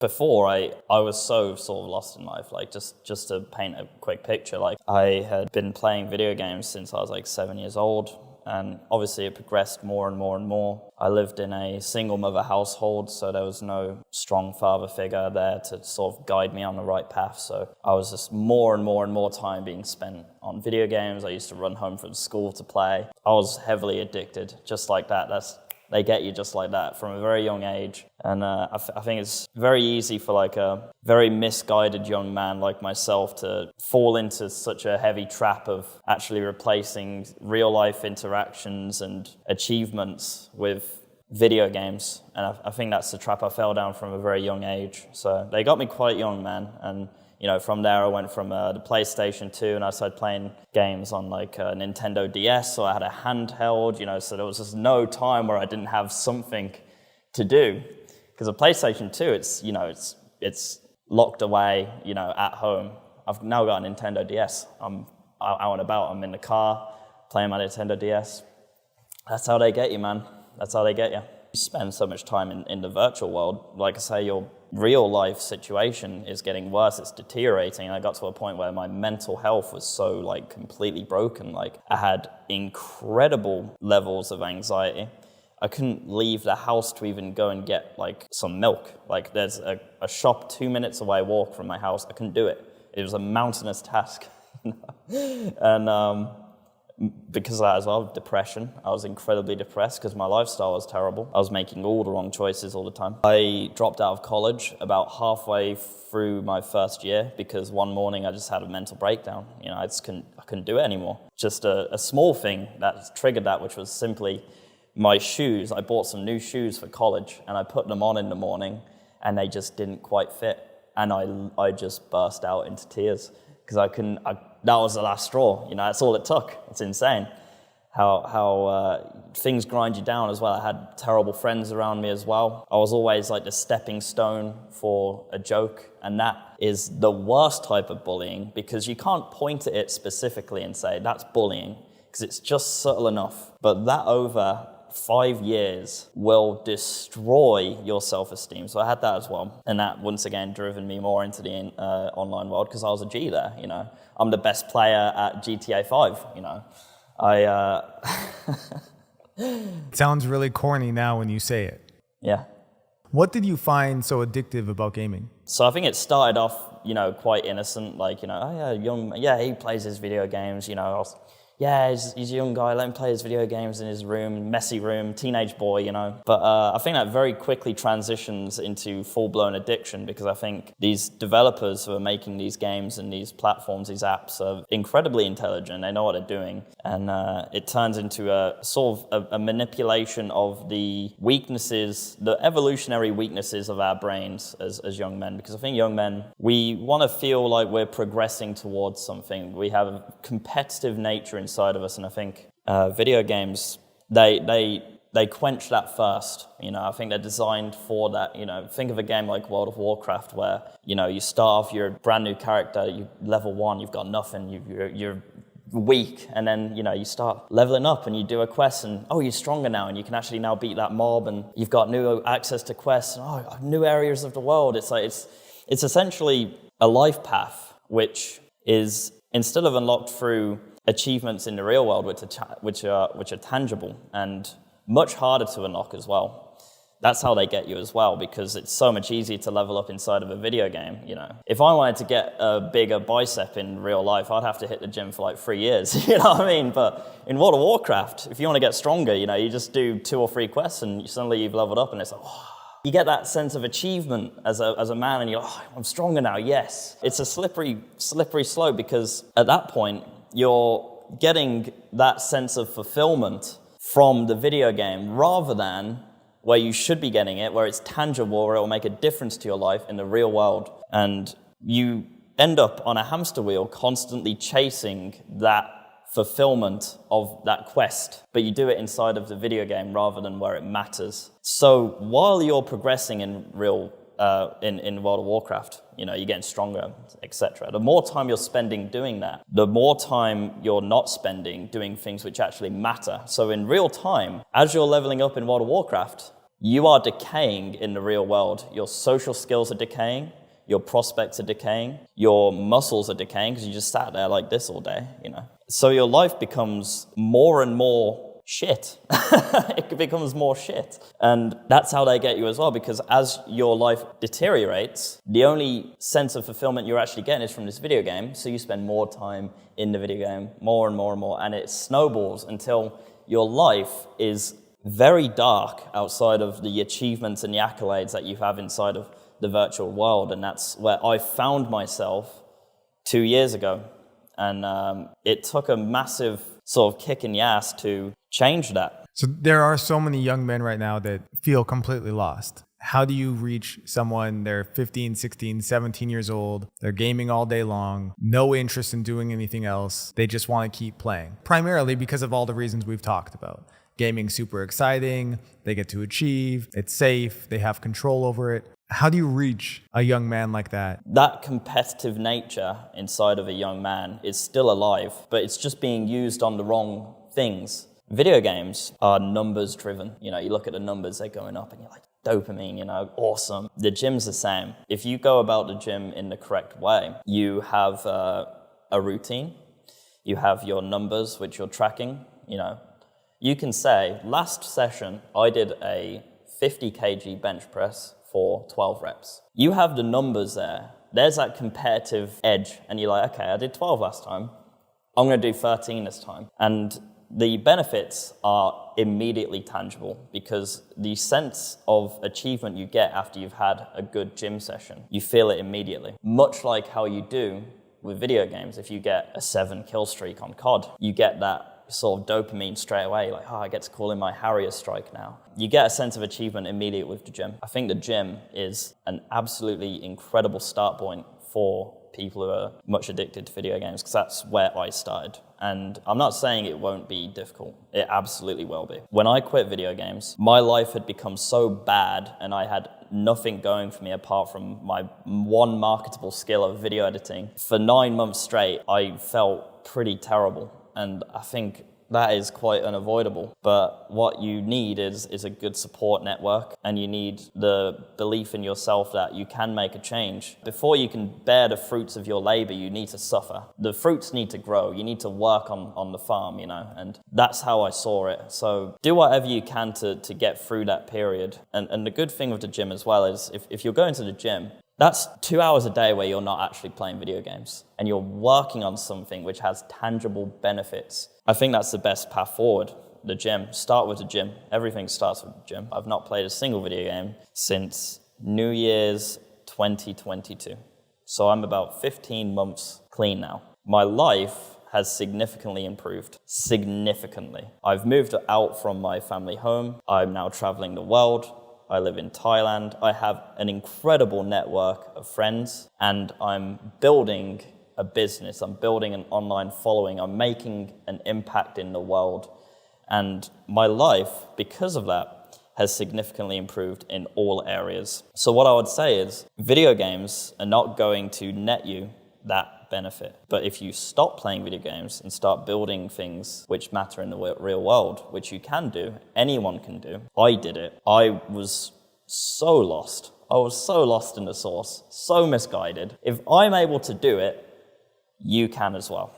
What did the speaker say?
Before, I was so sort of lost in life. Like, just to paint a quick picture, like, I had been playing video games since I was like 7 years old, and obviously it progressed more and more and more. I lived in a single mother household, so there was no strong father figure there to sort of guide me on the right path. So I was just more and more and more time being spent on video games. I used to run home from school to play. I was heavily addicted, just like that. They get you just like that from a very young age. And I think it's very easy for like a very misguided young man like myself to fall into such a heavy trap of actually replacing real life interactions and achievements with video games. And I think that's the trap I fell down from a very young age. So they got me quite young, man. And from there I went from the PlayStation 2 and I started playing games on like a Nintendo DS, so I had a handheld, so there was just no time where I didn't have something to do. Because a PlayStation 2, it's locked away, at home. I've now got a Nintendo DS. I'm out and about, I'm in the car playing my Nintendo DS. That's how they get you, man. That's how they get you. You spend so much time in the virtual world. Like I say, your real life situation is getting worse, it's deteriorating. And I got to a point where my mental health was so like completely broken. Like I had incredible levels of anxiety. I couldn't leave the house to even go and get like some milk. Like there's a shop 2 minutes away walk from my house. I couldn't do it. It was a mountainous task. And because of that as well, depression. I was incredibly depressed because my lifestyle was terrible. I was making all the wrong choices all the time. I dropped out of college about halfway through my first year because one morning I just had a mental breakdown. I couldn't do it anymore. Just a small thing that triggered that, which was simply my shoes. I bought some new shoes for college and I put them on in the morning and they just didn't quite fit. And I just burst out into tears because that was the last straw. That's all it took. It's insane how things grind you down as well. I had terrible friends around me as well. I was always like the stepping stone for a joke, and that is the worst type of bullying because you can't point at it specifically and say that's bullying because it's just subtle enough. But that over 5 years will destroy your self-esteem. So I had that as well. And that, once again, driven me more into the online world because I was a G there, I'm the best player at GTA 5, It sounds really corny now when you say it. Yeah. What did you find so addictive about gaming? So I think it started off, quite innocent, like, he plays his video games, he's a young guy, let him play his video games in his room, messy room, teenage boy, But I think that very quickly transitions into full-blown addiction because I think these developers who are making these games and these platforms, these apps, are incredibly intelligent. They know what they're doing. And it turns into a sort of a manipulation of the weaknesses, the evolutionary weaknesses of our brains as young men. Because I think young men, we want to feel like we're progressing towards something. We have a competitive nature inside of us, and I think video games, they quench that first. I think they're designed for that. Think of a game like World of Warcraft where you start off, you're a brand new character, you level 1, you've got nothing, you're weak, and then you start leveling up and you do a quest and you're stronger now and you can actually now beat that mob and you've got new access to quests and new areas of the world. It's like it's essentially a life path which is, instead of unlocked through achievements in the real world, which are tangible and much harder to unlock as well. That's how they get you as well, because it's so much easier to level up inside of a video game. If I wanted to get a bigger bicep in real life, I'd have to hit the gym for like 3 years. You know what I mean? But in World of Warcraft, if you want to get stronger, you just do 2 or 3 quests and suddenly you've leveled up, and it's like, you get that sense of achievement as a man, and you're like, I'm stronger now. Yes, it's a slippery slope because at that point you're getting that sense of fulfillment from the video game rather than where you should be getting it, where it's tangible, where it will make a difference to your life in the real world. And you end up on a hamster wheel constantly chasing that fulfillment of that quest, but you do it inside of the video game rather than where it matters. So while you're progressing in real in World of Warcraft, you're getting stronger, etc. The more time you're spending doing that, the more time you're not spending doing things which actually matter. So in real time, as you're leveling up in World of Warcraft, you are decaying in the real world. Your social skills are decaying. Your prospects are decaying. Your muscles are decaying because you just sat there like this all day, you know. So your life becomes more and more shit. It becomes more shit. And that's how they get you as well, because as your life deteriorates, the only sense of fulfillment you're actually getting is from this video game. So you spend more time in the video game, more and more and more, and it snowballs until your life is very dark outside of the achievements and the accolades that you have inside of the virtual world. And that's where I found myself 2 years ago. And it took a massive sort of kick in the ass to change that. So there are so many young men right now that feel completely lost. How do you reach someone, they're 15, 16, 17 years old, they're gaming all day long, no interest in doing anything else, they just want to keep playing, primarily because of all the reasons we've talked about. Gaming super exciting, they get to achieve, it's safe, they have control over it. How do you reach a young man like that? That competitive nature inside of a young man is still alive, but it's just being used on the wrong things. Video games are numbers driven. You know, you look at the numbers, they're going up and you're like, dopamine, you know, awesome. The gym's the same. If you go about the gym in the correct way, you have a routine, you have your numbers, which you're tracking, you know. You can say, last session, I did a 50 kg bench press for 12 reps. You have the numbers there. There's that competitive edge, and you're like, okay, I did 12 last time. I'm going to do 13 this time. And the benefits are immediately tangible because the sense of achievement you get after you've had a good gym session, you feel it immediately. Much like how you do with video games. If you get a 7 kill streak on COD, you get that sort of dopamine straight away, like, oh, I get to call in my Harrier strike now. You get a sense of achievement immediate with the gym. I think the gym is an absolutely incredible start point for people who are much addicted to video games, because that's where I started. And I'm not saying it won't be difficult. It absolutely will be. When I quit video games, my life had become so bad and I had nothing going for me apart from my one marketable skill of video editing. For 9 months straight, I felt pretty terrible. And I think that is quite unavoidable. But what you need is a good support network, and you need the belief in yourself that you can make a change. Before you can bear the fruits of your labor, you need to suffer. The fruits need to grow. You need to work on the farm, you know, and that's how I saw it. So do whatever you can to get through that period. And the good thing with the gym as well is if you're going to the gym, that's 2 hours a day where you're not actually playing video games and you're working on something which has tangible benefits. I think that's the best path forward, the gym. Start with the gym. Everything starts with the gym. I've not played a single video game since New Year's 2022. So I'm about 15 months clean now. My life has significantly improved. Significantly. I've moved out from my family home. I'm now traveling the world. I live in Thailand. I have an incredible network of friends, and I'm building a business. I'm building an online following. I'm making an impact in the world. And my life, because of that, has significantly improved in all areas. So what I would say is video games are not going to net you that benefit. But if you stop playing video games and start building things which matter in the real world, which you can do, anyone can do. I did it. I was so lost. I was so lost in the sauce, so misguided. If I'm able to do it, you can as well.